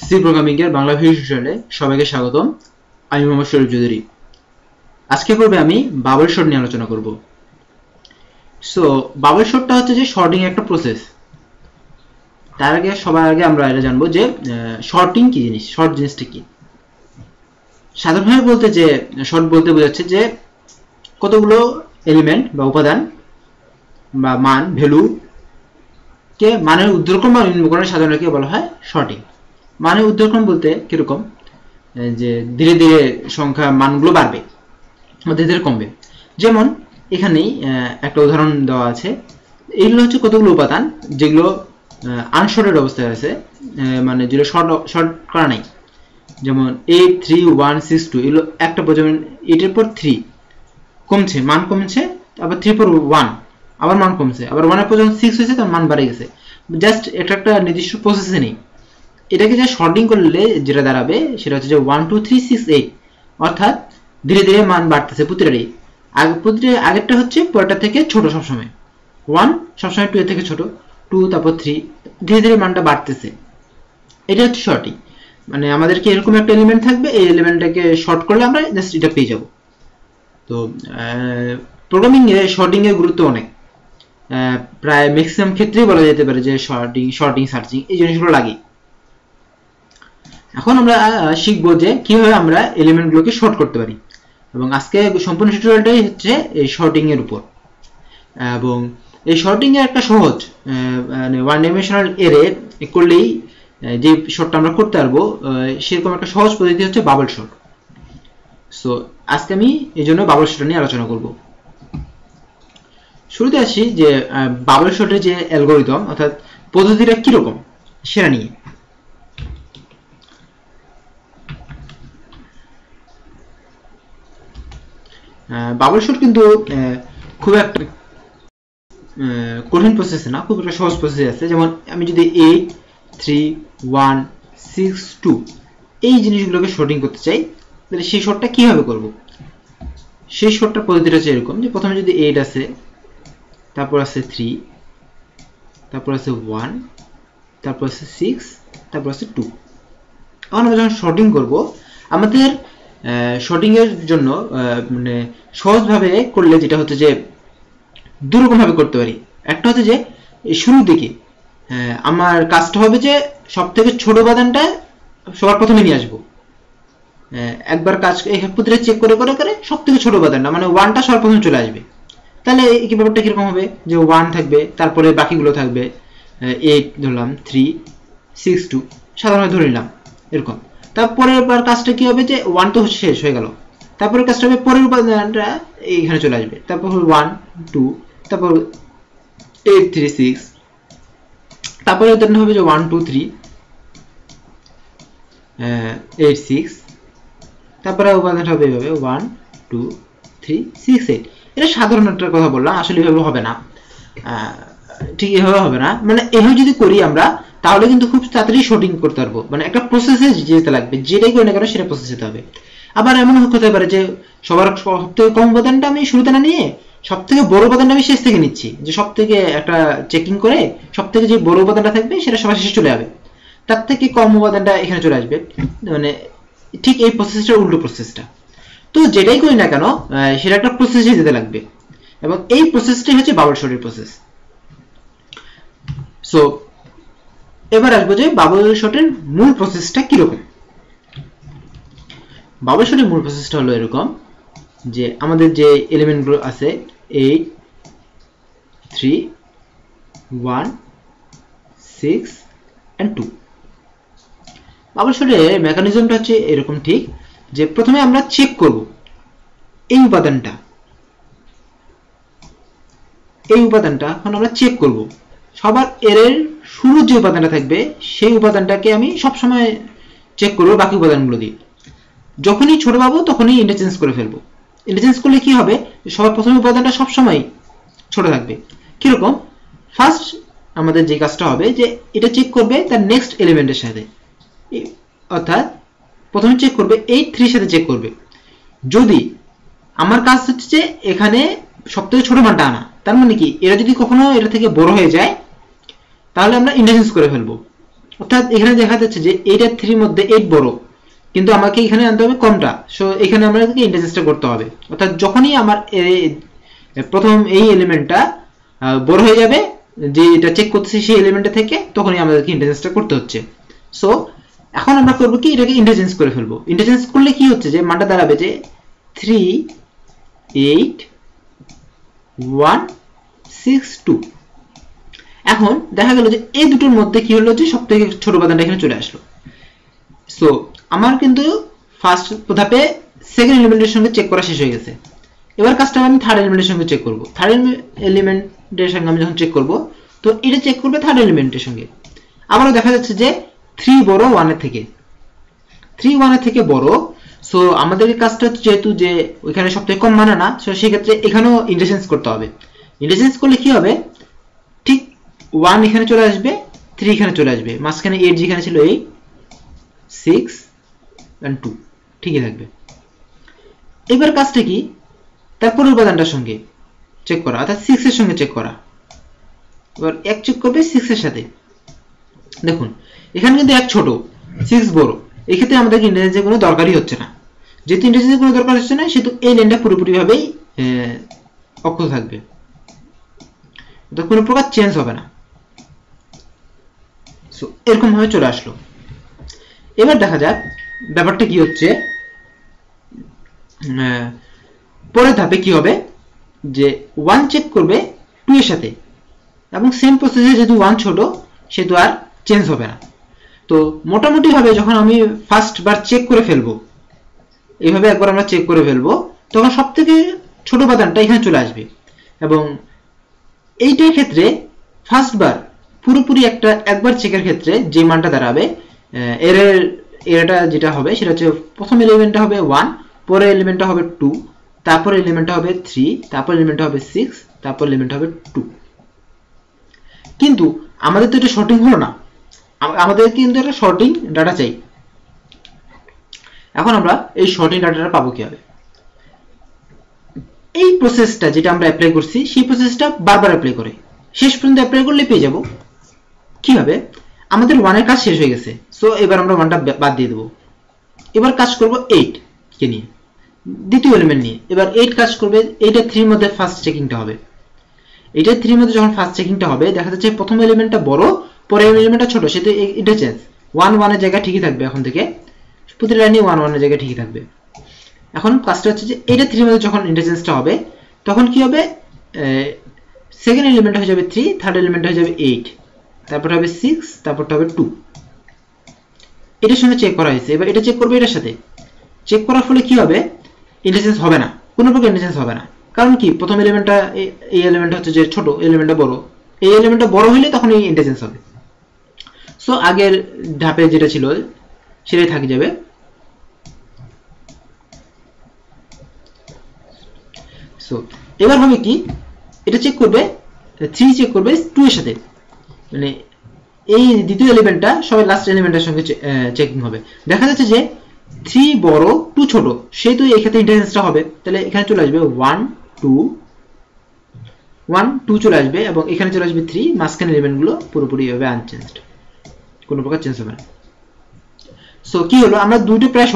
C programming এর Bangla video টিউটোরিয়ালে সবাইকে স্বাগতম। আমি মোহাম্মদ শরীফ চৌধুরী। আজকে পর্বে আমি বাবল শর্ট নিয়ে আলোচনা করব। সো বাবল শর্টটা হচ্ছে যে শর্টিং একটা প্রসেস। তার আগে সবার আগে আমরা এটা জানবো যে শর্টিং কি জিনিস, শর্ট জিনিসটা কি। সাধারণভাবে বলতে যে শর্ট বলতে বোঝাচ্ছে যে কতগুলো এলিমেন্ট বা উপাদান বা মান ভ্যালু কে মানের ঊর্ধ্বক্রম বা নিম্নক্রমে সাজানোকে বলা হয় শর্টিং। মানে ঊর্ধ্বক্রম বলতে কিরকম, যে ধীরে ধীরে সংখ্যা মানগুলো বাড়বে বা ধীরে ধীরে কমবে। যেমন এখানেই একটা উদাহরণ দেওয়া আছে। এইগুলো হচ্ছে কতগুলো উপাদান যেগুলো আনশর্টেড অবস্থায় আছে, মানে যেগুলো শর্ট করা নাই। যেমন 8 3 1 6 2 এগুলো একটা পর্যন্ত 8 এর পর 3 কমছে, মান কমছে, আবার 3 পর 1 আবার মান কমছে, আবার 1 এর পর যখন 6 হয়েছে তখন মান বেড়ে গেছে। জাস্ট এটা একটা নির্দিষ্ট প্রসেসে নেই। এটাকে যে শর্টিং করলে যেটা দাঁড়াবে সেটা হচ্ছে যে 1 2 3 6 8, অর্থাৎ ধীরে ধীরে মান বাড়তেছে প্রতিটারই। আগেরটা হচ্ছে পরেরটা থেকে ছোট সবসময়। 1 সবসময় 2 এর থেকে ছোট, 2 তারপর 3, ধীরে ধীরে মানটা বাড়তেছে। এটা হচ্ছে শর্টিং। মানে আমাদেরকে এরকম একটা এলিমেন্ট থাকবে, এই এলিমেন্টটাকে শর্ট করলে আমরা জাস্ট এটা পেয়ে যাব। তো প্রোগ্রামিং এ শর্টিং এর গুরুত্ব অনেক। প্রায় ম্যাক্সিমাম ক্ষেত্রেই বলা যেতে পারে যে শর্টিং সার্চিং এই জিনিসগুলো লাগে। এখন আমরা শিখবো যে কিভাবে আমরা এলিমেন্টগুলোকে শর্ট করতে পারি, এবং আজকে সম্পূর্ণ টিউটোরিয়ালটাই হচ্ছে এই শর্টিং এর উপর। এবং এই শর্টিং এর একটা সহজ মানে ওয়ান ডাইমেনশনাল এরে করলেই যে শর্টটা আমরা করতে পারবো সেরকম একটা সহজ পদ্ধতি হচ্ছে বাবল শর্ট। সো আজকে আমি এই জন্য বাবল শর্ট নিয়ে আলোচনা করব। শুরুতে আসি যে বাবল শর্টের যে অ্যালগরিদম অর্থাৎ পদ্ধতিটা কিরকম সেটা নিয়ে। বাবল শর্ট কিন্তু খুব একটা কঠিন প্রসেস না, খুব একটা সহজ প্রসেস আছে। যেমন আমি যদি 8 3 1 6 2 এই জিনিসগুলোকে শর্টিং করতে চাই, তাহলে সেই শর্টটা কিভাবে করব? সেই শর্টটার পদ্ধতিটা হচ্ছে এরকম যে প্রথমে যদি 8 আছে, তারপর আছে 3, তারপর আছে 1, তারপর আছে 6, তারপর আছে 2। এখন আমরা যখন শর্টিং করব, আমাদের শর্টিং এর জন্য মানে সহজভাবে করলে যেটা হচ্ছে যে দুরকম ভাবে করতে পারি। একটা হচ্ছে যে শুরুর দিকে আমার কাজটা হবে যে সব থেকে ছোট উপাদানটা সবার প্রথমে নিয়ে আসবো। একবার কাজ এই প্রতিটা চেক করে করে করে সব থেকে ছোট উপাদানটা মানে 1টা সবার প্রথমে চলে আসবে। তাহলে এই ব্যাপারটা কিরকম হবে যে 1 থাকবে, তারপরে বাকিগুলো থাকবে 8 ধরলাম, 3 6 2 সাধারণভাবে ধরে নিলাম এরকম। তারপরের বার কাজটা কি হবে যে 1 তো শেষ হয়ে গেল, তারপরে কাজটা হবে পরের উপাদানটা এইখানে চলে আসবে, তারপর 1 2, তারপর 8 3 6, তারপরে উদাহরণ হবে যে 1 2 3 8 6, তারপরে উপাদানটা হবে এভাবে 1 2 3 6 8। এটা সাধারণ একটা কথা বললাম, আসলে এভাবে হবে না, ঠিক এভাবে হবে না। মানে এভাবে যদি করি আমরা তাহলে কিন্তু খুব তাড়াতাড়ি শর্টিং করতে পারবো। মানে একটা প্রসেসে যেতে লাগবে, যেটাই করি না কেন সেটা প্রসেস যেতে হবে। আবার এমন হতে পারে যে সবার সবথেকে কম উপাদানটা আমি শুরুতে না নিয়ে সব থেকে বড় উপাদানটা আমি শেষ থেকে নিচ্ছি, যে সব থেকে একটা চেকিং করে সব থেকে যে বড় উপাদানটা থাকবে সেটা সবার শেষে চলে যাবে, তার থেকে কম উপাদানটা এখানে চলে আসবে। মানে ঠিক এই প্রসেসটা উল্টো প্রসেসটা। তো যেটাই করি না কেন সেটা একটা প্রসেসে যেতে লাগবে, এবং এই প্রসেসটাই হচ্ছে বাবল শর্টের প্রসেস। সো এবার আসবো যে বাবল শর্টের মূল প্রসেসটা কিরকম। বাবল শর্টের মূল প্রসেসটা হলো এরকম যে আমাদের যে এলিমেন্টগুলো আছে 8 3 1 6 and 2। বাবল শর্টের মেকানিজমটা হচ্ছে এরকম ঠিক যে প্রথমে আমরা চেক করব এই উপাদানটা এখন আমরা চেক করব সবার এর শুরুর যে উপাদানটা থাকবে সেই উপাদানটাকে আমি সবসময় চেক করবো বাকি উপাদানগুলো দিয়ে। যখনই ছোট পাবো তখনই ইন্টারচেঞ্জ করে ফেলবো। ইন্টারচেঞ্জ করলে কি হবে, সবার প্রথম উপাদানটা সবসময় ছোট থাকবে। কিরকম, ফার্স্ট আমাদের যে কাজটা হবে যে এটা চেক করবে তার নেক্সট এলিমেন্টের সাথে, অর্থাৎ প্রথমে চেক করবে 8 3 সাথে চেক করবে। যদি আমার কাজ হচ্ছে যে এখানে সবথেকে ছোট মানটা আনা, তার মানে কি এরা যদি কখনো এটা থেকে বড় হয়ে যায় তাহলে আমরা ইন্টারচেঞ্জ করে ফেলবো। অর্থাৎ এখানে দেখা যাচ্ছে যে 8 আর 3 মধ্যে 8 বড়, কিন্তু আমাকে এখানে আনতে হবে কমটা। সো এখানে আমাদেরকে ইন্টারচেঞ্জটা করতে হবে। অর্থাৎ যখনই আমার প্রথম এই এলিমেন্টটা বড় হয়ে যাবে, যে এটা চেক করতেছি সেই এলিমেন্টটা থেকে, তখনই আমাদেরকে ইন্টারচেঞ্জটা করতে হচ্ছে। সো এখন আমরা করব কি, এটাকে ইন্টারচেঞ্জ করে ফেলবো। ইন্টারচেঞ্জ করলে কি হচ্ছে যে মানটা দাঁড়াবে যে 3 8 1 6 2। এখন দেখা গেল যে এই দুটোর মধ্যে কি হলো যে সবথেকে ছোট উপাদানটা এখানে চলে আসলো। সো আমার কিন্তু ফার্স্ট ধাপে সেকেন্ড এলিমেন্টের সঙ্গে চেক করা শেষ হয়ে গেছে। এবার কাজটা আমি থার্ড এলিমেন্টের সঙ্গে চেক করব। থার্ড এলিমেন্টের সঙ্গে আমি যখন চেক করব, তো এটা চেক করবে থার্ড এলিমেন্টের সঙ্গে। আবারও দেখা যাচ্ছে যে 3 বড় 1 এর থেকে, 3 1 এর থেকে বড়। সো আমাদের কাজটা হচ্ছে যেহেতু যে ওইখানে সবথেকে কম মানে না, সো সেই ক্ষেত্রে এখানেও ইন্টারচেঞ্জ করতে হবে। ইন্টারচেঞ্জ করলে কি হবে, ঠিক 1 এখানে চলে আসবে, 3 এখানে চলে আসবে, মাঝখানে 8 যেখানে ছিল 8 6 and 2 ঠিকই থাকবে। এবার কাজটা কি, তারপরের উপাদানটার সঙ্গে চেক করা, অর্থাৎ 6 এর সঙ্গে চেক করা। এবার 1 চেক করবে 6 এর সাথে। দেখুন এখানে কিন্তু 1 ছোট 6 বড়, এই ক্ষেত্রে আমাদের ইন্টারচেঞ্জের কোনো দরকারই হচ্ছে না। যেহেতু ইন্টারচেঞ্জের কোনো দরকার হচ্ছে না, সেহেতু এই লাইনটা পুরোপুরিভাবেই অক্ষত থাকবে, তো কোনো প্রকার চেঞ্জ হবে না। সো এরকম ভাবে চলে আসলো। এবার দেখা যাক ব্যাপারটা কি হচ্ছে। পরের ধাপে কি হবে, যে 1 চেক করবে 2 এর সাথে, এবং সেম প্রসেসে যেহেতু 1 ছোট সেহেতু আর চেঞ্জ হবে না। তো মোটামুটি ভাবে যখন আমি ফার্স্ট বার চেক করে ফেলবো, এইভাবে একবার আমরা চেক করে ফেলবো, তখন সব থেকে ছোট উপাদানটা এখানে চলে আসবে। এবং এইটার ক্ষেত্রে ফার্স্ট বার পুরোপুরি একবার চেকের ক্ষেত্রে যে মানটা দাঁড়াবে, এরটা যেটা হবে সেটা হচ্ছে প্রথম এলিমেন্টটা হবে 1, পরের এলিমেন্টটা হবে 2, তারপর এলিমেন্টটা হবে 3, তারপর এলিমেন্টটা হবে 6, তারপর এলিমেন্ট হবে 2। কিন্তু আমাদের তো এটা শর্টিং হলো না, আমাদের কিন্তু একটা শর্টিং ডাটা চাই। এখন আমরা এই শর্টিং ডাটাটা পাবো কিভাবে? এই প্রসেসটা যেটা আমরা অ্যাপ্লাই করছি, সেই প্রসেসটা বারবার অ্যাপ্লাই করে শেষ পর্যন্ত অ্যাপ্লাই করলে পেয়ে যাব। কিভাবে? আমাদের 1 এর কাজ শেষ হয়ে গেছে, সো এবার আমরা 1টা বাদ দিয়ে দেবো। এবার কাজ করব 8 কে নিয়ে, দ্বিতীয় এলিমেন্ট নিয়ে। এবার 8 কাজ করবে, এইটা 3 এর মধ্যে ফার্স্ট চেকিংটা হবে। এটা 3 এর মধ্যে যখন ফার্স্ট চেকিংটা হবে, দেখা যাচ্ছে প্রথম এলিমেন্টটা বড়, পরের এলিমেন্টটা ছোট, সেটা এটা চেঞ্জ 1 1 এর জায়গায় ঠিকই থাকবে। এখন থেকে প্রতিটা লাইনে 1 1 এর জায়গায় ঠিকই থাকবে। এখন কাজটা হচ্ছে যে এটা 3 এর মধ্যে যখন ইন্টারচেঞ্জটা হবে, তখন কি হবে, সেকেন্ড এলিমেন্ট হয়ে যাবে 3, থার্ড এলিমেন্ট হয়ে যাবে 8, তারপর হবে 6, তারপরটা হবে 2। এটার সঙ্গে চেক করা হয়েছে। এবার এটা চেক করবে এটার সাথে। চেক করার ফলে কি হবে, ইন্টারচেঞ্জ হবে না, কোনো প্রকার ইন্টারচেঞ্জ হবে না। কারণ কি, প্রথম এলিমেন্টটা, এই এলিমেন্টটা হচ্ছে যে ছোট, এলিমেন্টটা বড়, এই এলিমেন্টটা বড় হলে তখন এই ইন্টারচেঞ্জ হবে। সো আগের ধাপে যেটা ছিল সেটাই থাকি যাবে। সো এবার হবে কি, এটা চেক করবে 3 চেক করবে 2 এর সাথে, মানে এই দ্বিতীয় এলিমেন্টটা সবাই লাস্ট এলিমেন্টের সঙ্গে চেকিং হবে। দেখা যাচ্ছে যে 3 বড় 2 ছোট, সেহেতু এই ক্ষেত্রে ইন্টারচেঞ্জটা হবে। তাহলে এখানে চলে আসবে 1 2 চলে আসবে, এবং এখানে চলে আসবে 3, মাঝখানে এলিমেন্টগুলো পুরোপুরি হবে আনচেঞ্জড, কোনো প্রকার চেঞ্জ হবে না। সো কি হলো, আমরা দুটো প্রায়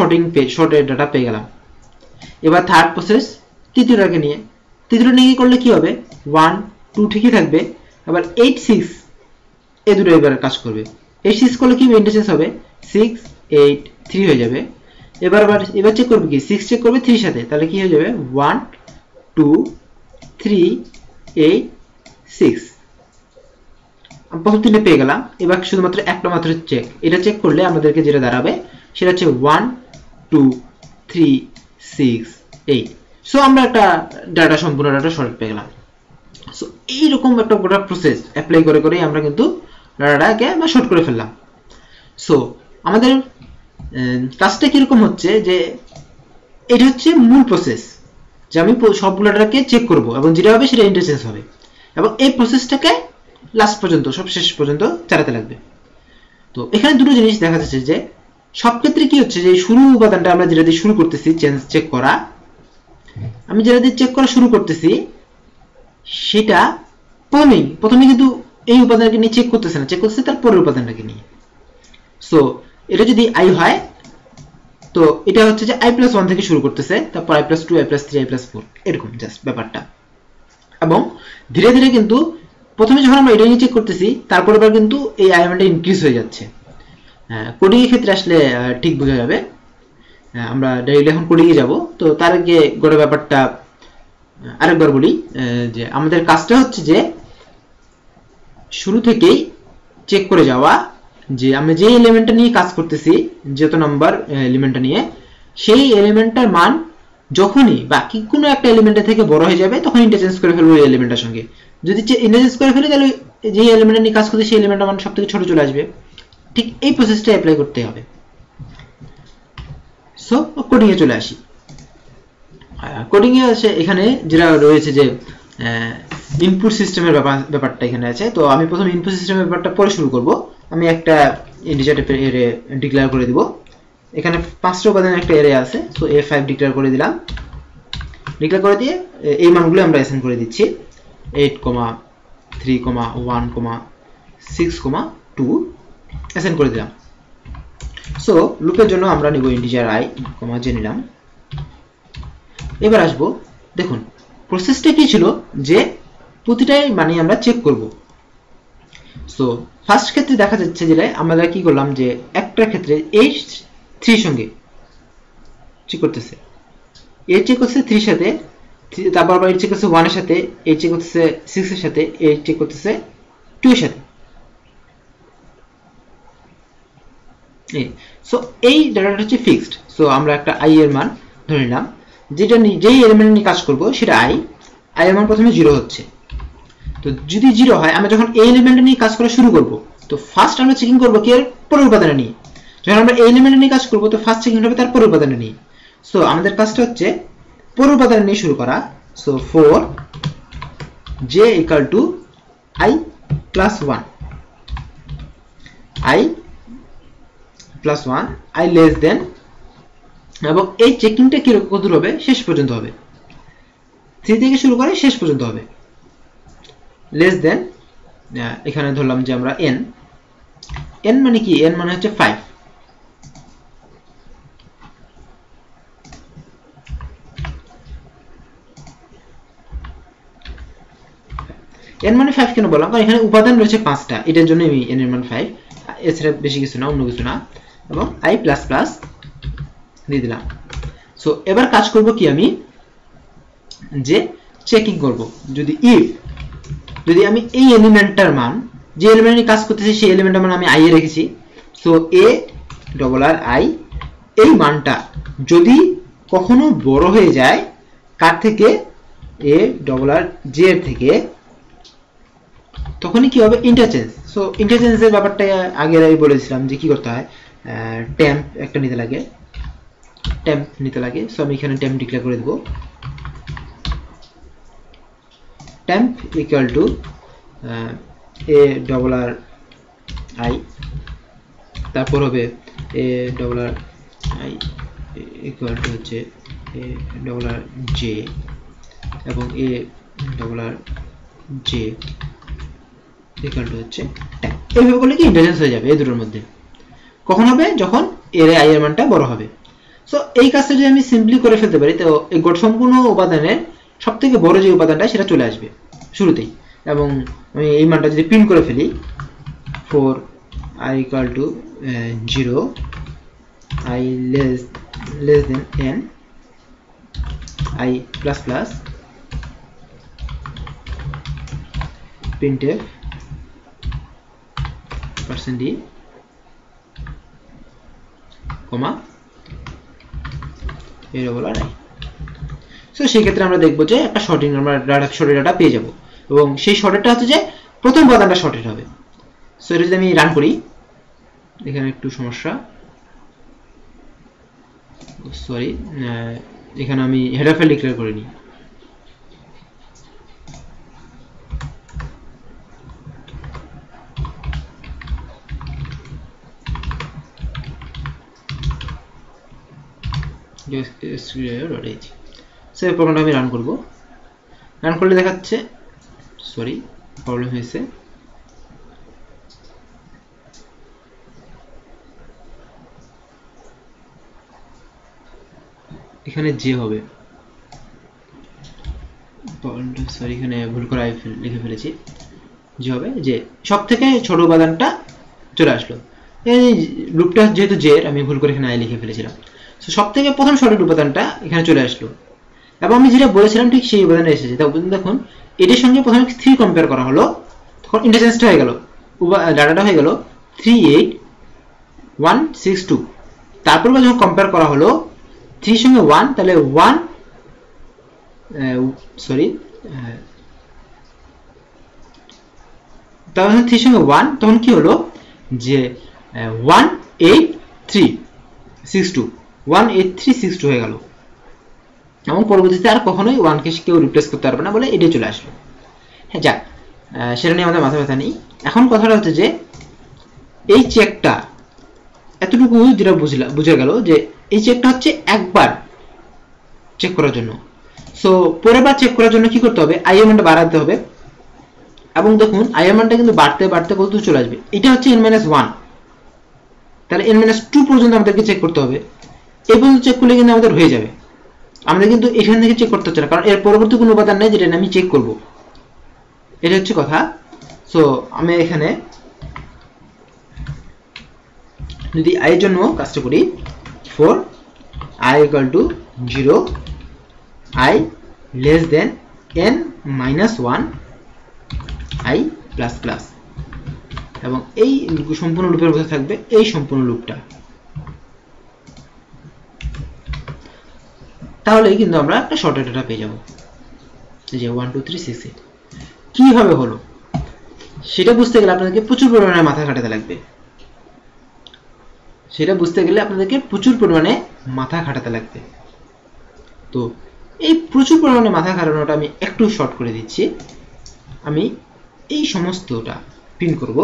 শর্টের ডাটা পেয়ে গেলাম। এবার থার্ড প্রসেস তৃতীয়টাকে নিয়ে, তৃতীয়টা নিয়ে করলে কি হবে, 1 2 ঠিকই থাকবে, আবার 8 6 এই দুটো এবার কাজ করবে। 8 6 করলে কি ইন্টারচেঞ্জ হবে, 6 8 3 হয়ে যাবে। এবার চেক করবে কি, 6 চেক করবে 3 এর সাথে, তাহলে কি হয়ে যাবে 1 2 3 8 6। প্রথম তিনটে পেয়ে গেলাম। এবার শুধুমাত্র একটা মাত্র চেক, এটা চেক করলে আমাদেরকে যেটা দাঁড়াবে সেটা হচ্ছে 1 2 3 6 8। সো আমরা একটা ডাটা, সম্পূর্ণ ডাটা শর্ট পেয়ে গেলাম। সো এইরকম একটা গোটা প্রসেস অ্যাপ্লাই করে করেই আমরা কিন্তু ডাটাটাকে আমরা শর্ট করে ফেললাম। সো আমাদের কাজটা কিরকম হচ্ছে, যে এটা হচ্ছে মূল প্রসেস, যে আমি সবগুলো ডাটাকে চেক করব, এবং যেটা হবে সেটা ইন্টারচেঞ্জ হবে, এবং এই প্রসেসটাকে লাস্ট পর্যন্ত, সব শেষ পর্যন্ত চালাতে লাগবে। তো এখানে দুটো জিনিস দেখা যাচ্ছে, যে সব ক্ষেত্রে কি হচ্ছে, যে শুরু উপাদানটা আমরা যেটা দিয়ে শুরু করতেছি চেক করা, আমি যেটা দিয়ে চেক করা শুরু করতেছি, সেটা প্রথমেই কিন্তু এই উপাদানকে নিয়ে চেক করতেছে না, চেক করতেছে তার পরের উপাদানটাকে নিয়ে। সো এটা যদি i হয় তো এটা হচ্ছে যে i+1 থেকে শুরু করতেছে, তারপর i+2 i+3 i+4 এরকম জাস্ট ব্যাপারটা। এবং ধীরে ধীরে কিন্তু প্রথমে যখন আমরা এটা নিয়ে চেক করতেছি তারপর আবার কিন্তু এই i মানটা ইনক্রিজ হয়ে যাচ্ছে। কোডিং এর ক্ষেত্রে আসলে ঠিক বোঝা যাবে। আমরা ডাইরেক্টলি এখন কোডিং এ যাব। তো তার আগে গোটা ব্যাপারটা আরেকবার বলি যে আমাদের কাজটা হচ্ছে যে শুরু থেকেই চেক করে যাওয়া যে আমরা যে এলিমেন্টটা নিয়ে কাজ করতেছি, যত নাম্বার এলিমেন্টটা নিয়ে, সেই এলিমেন্টটার মান যখনই বাকি কোনো একটা এলিমেন্টের থেকে বড় হয়ে যাবে তখন ইন্টারচেঞ্জ করে ফেলবো ওই এলিমেন্টের সঙ্গে। যদি ইন্টারচেঞ্জ করে ফেলি তাহলে যে এলিমেন্টটা নিয়ে কাজ করতে সেই এলিমেন্টের মান সব থেকে ছোট চলে আসবে। ঠিক এই প্রসেসটা অ্যাপ্লাই করতে হবে। সো কোডিং এ চলে আসি। কোডিং এ আছে এখানে যেটা রয়েছে যে ইনপুট সিস্টেমের ব্যাপারটা এখানে আছে। তো আমি প্রথম ইনপুট সিস্টেমের ব্যাপারটা পরে শুরু করব। আমি একটা ইন্টিজার টাইপের অ্যারে ডিক্লেয়ার করে দিব। এখানে 5টা উপাদানের একটা অ্যারে আছে, তো a5 ডিক্লেয়ার করে দিলাম। ডিক্লেয়ার করে দিয়ে এই মানগুলো আমরা অ্যাসাইন করে দিচ্ছি 8, 3, 1, 6, 2 অ্যাসাইন করে দিলাম। সো লুপের জন্য আমরা নিব ইন্টিজার i, যে নিলাম। এবার আসবো, দেখুন প্রসেসটা কি ছিল যে প্রতিটাই মানে আমরা চেক করব। সো ফার্স্ট ক্ষেত্রে দেখা যাচ্ছে যে আমরা কি করলাম যে একটা ক্ষেত্রে a3 সঙ্গে চেক করতেছে, a চেক করছে 3 সাথে, তারপর আবার a চেক করছে 1 এর সাথে, a চেক করতেছে 6 এর সাথে, a চেক করতেছে 2 এর সাথে। সো এই ডাটাটা হচ্ছে ফিক্সড। সো আমরা একটা i এর মান ধরে নিলাম, যেটা যেই এলিমেন্ট নিয়ে কাজ করব সেটা i এর মান প্রথমে 0 হচ্ছে। তো যদি 0 হয়, আমরা যখন এই এলিমেন্ট নিয়ে কাজ করা শুরু করব তো ফার্স্ট আমরা চেকিং করব কি এর পরের উপাদান নিয়ে। যখন আমরা এই এলিমেন্ট নিয়ে কাজ করব তো ফার্স্ট চেকিং হবে তার পরের উপাদান নিয়ে। সো আমাদের কাজটা হচ্ছে পরের উপাদান নিয়ে শুরু করা। So 4 j = i + 1, i + 1, i less than, এবং এই চেকিংটা কি কতদূর হবে, শেষ পর্যন্ত হবে, 3 থেকে শুরু করে শেষ পর্যন্ত হবে। লেস দেন, এখানে ধরলাম যে আমরা n মানে কি, n মানে হচ্ছে 5। n মানে 5 কেন বললাম, কারণ এখানে উপাদান রয়েছে 5টা, এটার জন্য আমি n এর মান 5, এছাড়া বেশি কিছু না, অন্য কিছু না। এবং i++ দিয়ে দিলাম। সো এবার কাজ করব কি, আমি যে চেকিং করব যদি যদি আমি এই এলিমেন্টটার মান, যে এলিমেন্ট নিয়ে কাজ করতেছি সেই এলিমেন্টের মান আমি i এ রেখেছি। সো a_i এই মানটা যদি কখনো বড় হয়ে যায় কার থেকে, a_j এর থেকে, তখনই কি হবে, ইন্টারচেঞ্জ। সো ইন্টারচেঞ্জের ব্যাপারটা আগে আমি বলেছিলাম যে কি করতে হয়, টেম্প একটা নিতে লাগে। সো আমি এখানে টেম্প ডিক্লেয়ার করে দেব। temp equal to a_i, তারপর হবে a_i equal to হচ্ছে a_j, এবং a_j equal to হচ্ছে temp। এইভাবে করলে কি ইন্টারচেঞ্জ হয়ে যাবে এই দুটোর মধ্যে। কখন হবে, যখন এর i এর মানটা বড় হবে। সো এই কাজটা যদি আমি সিম্পলি করে ফেলতে পারি তো এই সম্পূর্ণ উপাদানের সবথেকে বড় যে উপাদানটা সেটা চলে আসবে শুরুতেই। এবং আমি এই মানটা যদি প্রিন্ট করে ফেলি 4i = 0, i less than n, i++, printf %d, a_i। So সেই ক্ষেত্রে আমরা দেখবো যে একটা শর্টিং, আমরা শর্টেড ডাটা পেয়ে যাব, এবং সেই শর্টেডটা হচ্ছে যে প্রথম উপাদানটা শর্টেড হবে। সো এটা যদি আমি রান করি, এখানে একটু সমস্যা, সরি, এখানে আমি হেডার ফাইল ডিক্লেয়ার করিনি। সো এই প্রোগ্রামটা আমি রান করব। রান করলে দেখাচ্ছে, সরি প্রবলেম হয়েছে, এখানে যে হবে, সরি এখানে ভুল করে লিখে ফেলেছি, যে হবে যে সব থেকে ছোট উপাদানটা চলে আসলো। এই লুপটা যেহেতু জে আমি ভুল করে এখানে আই লিখে ফেলেছিলাম। সো সব থেকে প্রথম সঠিক উপাদানটা এখানে চলে আসলো এবং আমি যেটা বলেছিলাম ঠিক সেই উপাদানটা এসেছে। দেখুন এটির সঙ্গে প্রথমে 3 কম্পেয়ার করা হলো, তখন ইন্টারচেঞ্জটা হয়ে গেল, ডাটাটা হয়ে গেল 38162। তারপর যখন কম্পেয়ার করা হলো 3 সঙ্গে 1, তাহলে 1 সরি তখন 3 সঙ্গে 1, তখন কি হলো যে 18362 হয়ে গেল এবং পরবর্তীতে আর কখনোই 1 কে কেউ রিপ্লেস করতে পারবে না বলে এটাই চলে আসলো। হ্যাঁ যাক, সেটা নিয়ে আমাদের মাথা ব্যথা নেই। এখন কথাটা হচ্ছে যে এই চেকটা এতটুকু যেটা বুঝে গেল যে এই চেকটা হচ্ছে একবার চেক করার জন্য। সো পরের বার চেক করার জন্য কি করতে হবে, আই এর মানটা বাড়াতে হবে এবং দেখুন আই এর মানটা কিন্তু বাড়তে বাড়তে কত চলে আসবে, এটা হচ্ছে n-1, তাহলে n-2 পর্যন্ত আমাদেরকে চেক করতে হবে। এই পর্যন্ত চেক করলে কিন্তু আমাদের হয়ে যাবে, আমাদের কিন্তু এখান থেকে চেক করতে হচ্ছে না, কারণ এর পরবর্তী কোনো উপাদান নেই যেটা আমি চেক করব, এটা হচ্ছে কথা। সো আমি এখানে যদি i এর জন্য কাজটা করি, 4 i = 0, i less than n-1 i plus plus, এবং এই সম্পূর্ণ লুপের মধ্যে থাকবে এই সম্পূর্ণ লুপটা, তাহলেই কিন্তু আমরা একটা শর্টেড ডাটা পেয়ে যাব যে 1 2 3 6 8। কিভাবে হলো সেটা বুঝতে গেলে আপনাদেরকে প্রচুর পরিমাণে মাথা খাটাতে লাগবে, তো এই প্রচুর পরিমাণে মাথা খাটানোটা আমি একটু শর্ট করে দিচ্ছি। আমি এই সমস্তটা প্রিন্ট করব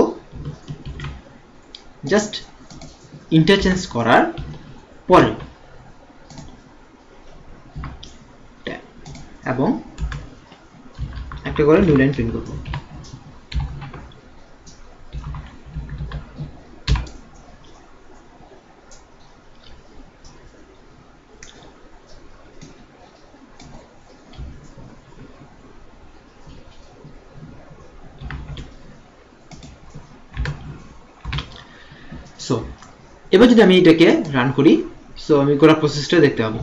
জাস্ট ইন্টারচেঞ্জ করার পরে এবং একটা করে নিউ লাইন প্রিন্ট করব। সো এবার যদি আমি এটাকে রান করি, সো আমি গোটা প্রসেসটা দেখতে পাবো।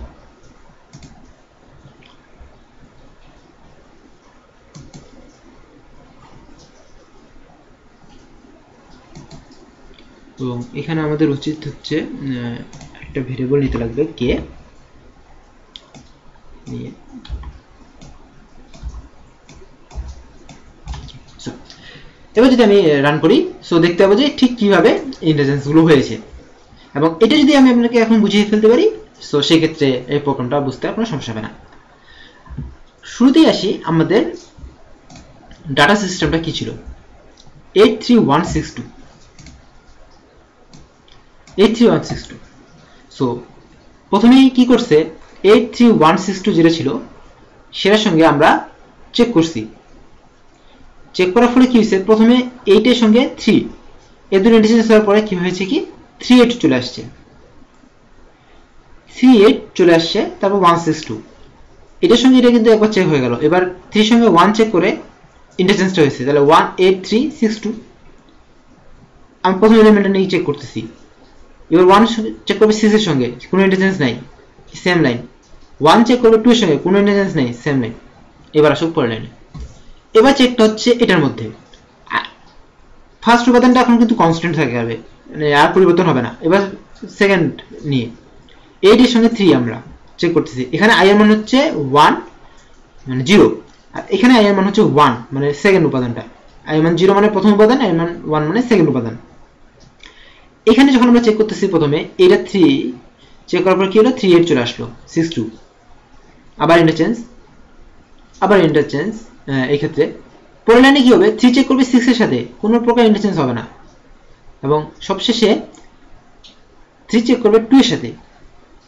এবং এখানে আমাদের উচিত হচ্ছে একটা ভেরিয়েবল নিতে লাগবে কে নিয়ে। এবার যদি আমি রান করি, সো দেখতে পাবো যে ঠিক কিভাবে ইন্টারচেঞ্জ গুলো হয়েছে, এবং এটা যদি আমি আপনাকে এখন বুঝিয়ে ফেলতে পারি, সো সেই ক্ষেত্রে এই প্রোগ্রামটা বুঝতে কোনো সমস্যা হবে না। শুরুতেই আসি, আমাদের ডাটা সিস্টেমটা কি ছিল, 83162। সো প্রথমেই কি করছে, 83162 যেটা ছিল সেটার সঙ্গে আমরা চেক করছি, চেক করার ফলে কি হয়েছে, প্রথমে 8 এর সঙ্গে 3 এর দুটো ইন্টারচেঞ্জ হওয়ার পরে কি হয়েছে কি 38 চলে আসছে, 38 চলে আসছে, তারপর 162, এটার সঙ্গে এটা কিন্তু একবার চেক হয়ে গেল। এবার 3 সঙ্গে 1 চেক করে ইন্টারচেঞ্জটা হয়েছে, তাহলে 18362। আমি প্রথম এলিমেন্টটা নিয়ে চেক করতেছি, এবার 1 চেক করবে 6 এর সঙ্গে, কোনো ইন্টারচেঞ্জ নাই, সেম লাইন। 1 চেক করবে 2 এর সঙ্গে, কোনো ইন্টারচেঞ্জ নাই, সেম লাইন। এবার আসুক পরের লাইনে। এবার চেকটা হচ্ছে এটার মধ্যে, ফার্স্ট উপাদানটা এখন কিন্তু কনস্ট্যান্ট থাকে যাবে, মানে আর পরিবর্তন হবে না। এবার সেকেন্ড নিয়ে 8 এর সঙ্গে 3 আমরা চেক করতেছি, এখানে i এর মান হচ্ছে 1 মানে 0, আর এখানে i এর মান হচ্ছে 1 মানে সেকেন্ড উপাদানটা, i এর মান 0 মানে প্রথম উপাদান, i এর মান 1 মানে সেকেন্ড উপাদান। এখানে যখন আমরা চেক করতেছি, প্রথমে এটা 3 চেক করার পর কি হলো, 38 চলে আসলো, 62, আবার ইন্টারচেঞ্জ, এই ক্ষেত্রে পরের লাইনে কি হবে, 3 চেক করবে 6 এর সাথে, কোনো প্রকার ইন্টারচেঞ্জ হবে না, এবং সবশেষে 3 চেক করবে 2 এর সাথে,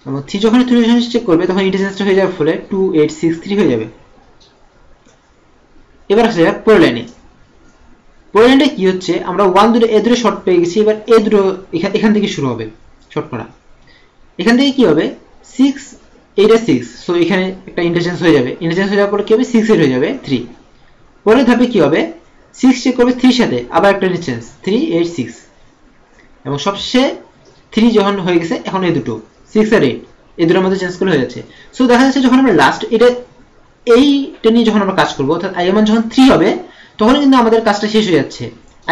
এবং 3 যখন 2 এর সাথে চেক করবে তখন ইন্টারচেঞ্জটা হয়ে যাবে ফলে 2863 হয়ে যাবে। এবার আসা যাক পরের লাইনে। পরের লাইনটা কি হচ্ছে, আমরা 1 দুটো এ দুটো শর্ট পেয়ে গেছি, এবার এ দুটো এখান থেকে শুরু হবে শর্ট করা। এখান থেকে কি হবে, 6 8 6, সো এখানে একটা ইন্টারচেঞ্জ হয়ে যাবে, ইন্টারচেঞ্জ হয়ে যাওয়ার পরে কি হবে 6 8 হয়ে যাবে 3। পরের ধাপে কি হবে 6 চেক করবে 3 সাথে আবার একটা ইন্টারচেঞ্জ 3 8 6, এবং সবশেষে 3 যখন হয়ে গেছে এখন এই দুটো 6 আর 8 এই দুটোর মধ্যে চেঞ্জ করলে হয়ে যাচ্ছে। সো দেখা যাচ্ছে যখন আমরা লাস্ট এইটা নিয়ে যখন আমরা কাজ করবো, অর্থাৎ i1 যখন 3 হবে তখন কিন্তু আমাদের কাজটা শেষ হয়ে যাচ্ছে।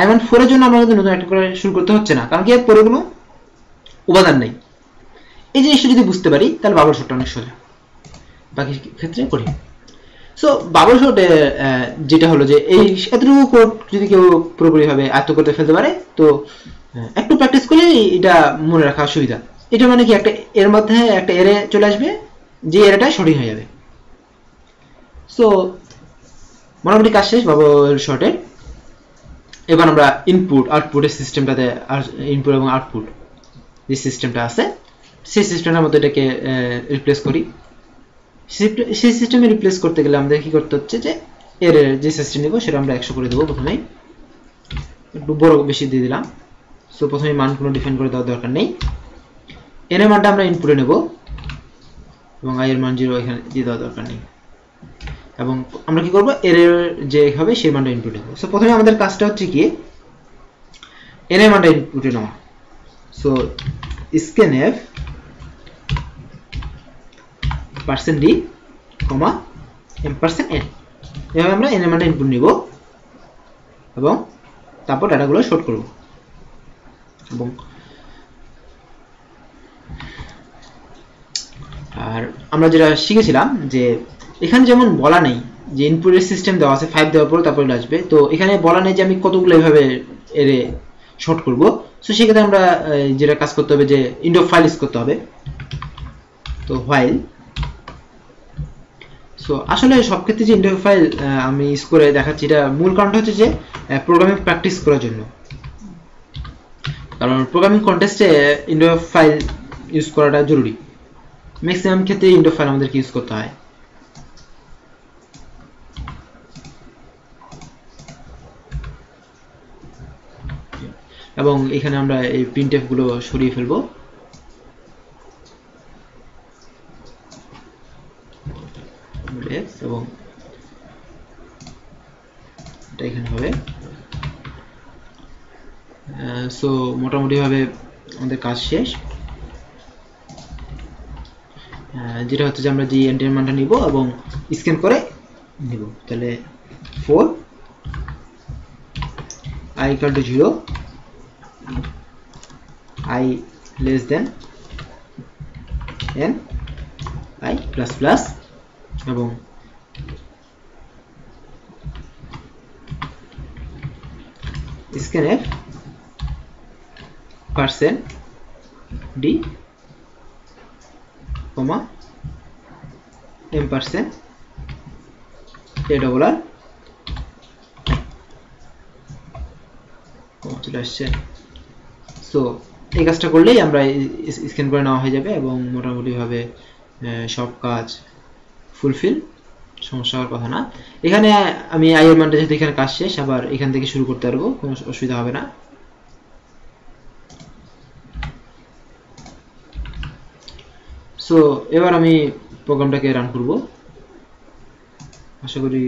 i1 4 এর জন্য আমরা কিন্তু নতুন একটা করে শুরু করতে হচ্ছে না, কারণ কি এর পরে কোনো উপাদান নেই। এই জিনিসটা যদি বুঝতে পারি তাহলে বাবল শটটা অনেক সোজা, বাকি ক্ষেত্রে করি। সো বাবল শট যেটা হলো যে এই এতটুকু কোড যদি কেউ পুরোপুরিভাবে আয়ত্ত করতে ফেলতে পারে তো একটু প্র্যাকটিস করলে এটা মনে রাখা সুবিধা। এটা মানে কি একটা এর মধ্যে একটা এরে চলে আসবে, যে এরেটা সঠিক হয়ে যাবে। সো মোটামুটি কাজ শেষ বাবল শটের। এবার আমরা ইনপুট আউটপুটের সিস্টেমটাতে, ইনপুট এবং আউটপুট যে সিস্টেমটা আছে সেই সিস্টেমের মধ্যে এটাকে রিপ্লেস করি। সেই সিস্টেমে রিপ্লেস করতে গেলে আমাদের কি করতে হচ্ছে যে এর যে সিস্টেম নিব সেটা আমরা 100 করে দেবো। প্রথমেই একটু বড় বেশি দিয়ে দিলাম। সো প্রথমে মান কোনো ডিফাইন করে দেওয়ার দরকার নেই। এর মানটা আমরা ইনপুটে নেব এবং i এর মান 0 এখানে দিয়ে দেওয়ার দরকার নেই। এবং আমরা কি করব এর যে হবে সেই মানটা ইনপুটে দেব। সো প্রথমে আমাদের কাজটা হচ্ছে কি এর মানটা ইনপুটে নেওয়া। সো scanf %d, %n, এভাবে আমরা n এর মানটা ইনপুট নিব এবং তারপর ডাটাগুলো শর্ট করব। এবং আর আমরা যেটা শিখেছিলাম যে এখানে যেমন বলা নেই যে ইনপুটের সিস্টেম দেওয়া আছে 5 দেওয়ার পর তারপরে আসবে, তো এখানে বলা নেই যে আমি কতগুলো এইভাবে এরে শর্ট করব। সো সেক্ষেত্রে আমরা যেটা কাজ করতে হবে যে ইন্ড অফ ফাইল ইউজ করতে হবে। তো while, সো আসলে সব ক্ষেত্রে যে ইন্ড অফ ফাইল আমি ইউজ করে দেখাচ্ছি এটা মূল কারণটা হচ্ছে যে প্রোগ্রামিং প্র্যাকটিস করার জন্য, কারণ প্রোগ্রামিং কন্টেস্টে ইন্ড অফ ফাইল ইউজ করাটা জরুরি। ম্যাক্সিমাম ক্ষেত্রে ইন্ড অফ ফাইল আমাদেরকে ইউজ করতে হয়। এবং এখানে আমরা এই প্রিন্টএফ গুলো সরিয়ে ফেলবো। এবং এটা এখানে হবে। সো মোটামুটি ভাবে আমাদের কাজ শেষ। যেটা হচ্ছে যে আমরা যে এন্টার মানটা নিব এবং স্ক্যান করে নিব। তাহলে 4 i equal to 0, i less than n, i plus plus, এবং scanf %d, m% a double r চলে আসছে। সো এই কাজটা করলেই আমরা স্ক্যান করে নেওয়া হয়ে যাবে এবং মোটামুটি ভাবে সব কাজ ফুলফিল, সমস্যা হওয়ার কথা না। এখানে আমি i এর মানটা যেহেতু এখানে কাজ শেষ, আবার এখান থেকে শুরু করতে পারবো, কোনো অসুবিধা হবে না। সো এবার আমি প্রোগ্রামটাকে রান করব। আশা করি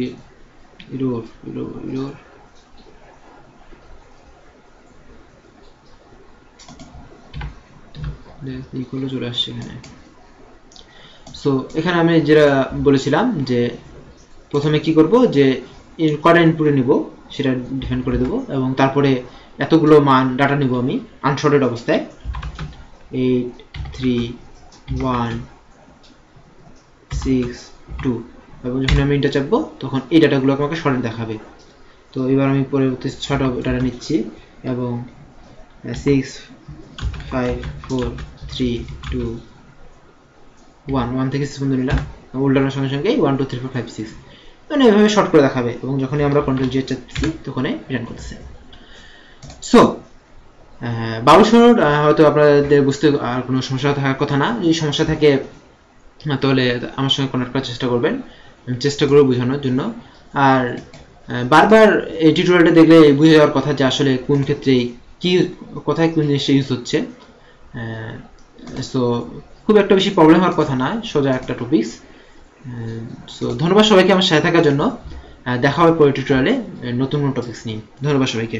এরর ইকুয়াল চলে আসছে এখানে। সো এখানে আমি যেটা বলেছিলাম যে প্রথমে কি করব যে কয়টা ইনপুটে নিব সেটা ডিফাইন করে দেব এবং তারপরে এতগুলো মান ডাটা নিব আমি আনশর্টেড অবস্থায় 8 3 1 6 2, এবং যখন আমি ইন্টার চাপবো তখন এই ডাটাগুলো আমাকে শর্টেড দেখাবে। তো এবার আমি পরবর্তী 6টা ডাটা নিচ্ছি এবং 6 5 4 3 2 1 থেকে 6 পর্যন্ত নিলাম, উল্টানোর সঙ্গে সঙ্গে 1 2 3 4 5 6 মানে এভাবে শর্ট করে দেখাবে এবং যখনই আমরা কন্ট্রোল জি চাপছি তখনই রিটার্ন করতেছে। সো বাবল শর্ট হয়তো আপনাদের বুঝতে আর কোনো সমস্যা থাকার কথা না। যদি সমস্যা থাকে তাহলে আমার সঙ্গে কন্ট্যাক্ট করার চেষ্টা করবেন, আমি চেষ্টা করব বোঝানোর জন্য। আর বারবার এই টিউটোরিয়ালটা দেখলে বুঝে যাওয়ার কথা যে আসলে কোন ক্ষেত্রে কি কোথায় কোন জিনিসটা ইউজ হচ্ছে। সো খুব একটা বেশি প্রবলেম হওয়ার কথা না, সোজা একটা টপিকস। সো ধন্যবাদ সবাইকে আমার সাথে থাকার জন্য। দেখা হবে পরের টিউটোরিয়ালে নতুন কোনো টপিকস নিয়ে। ধন্যবাদ সবাইকে।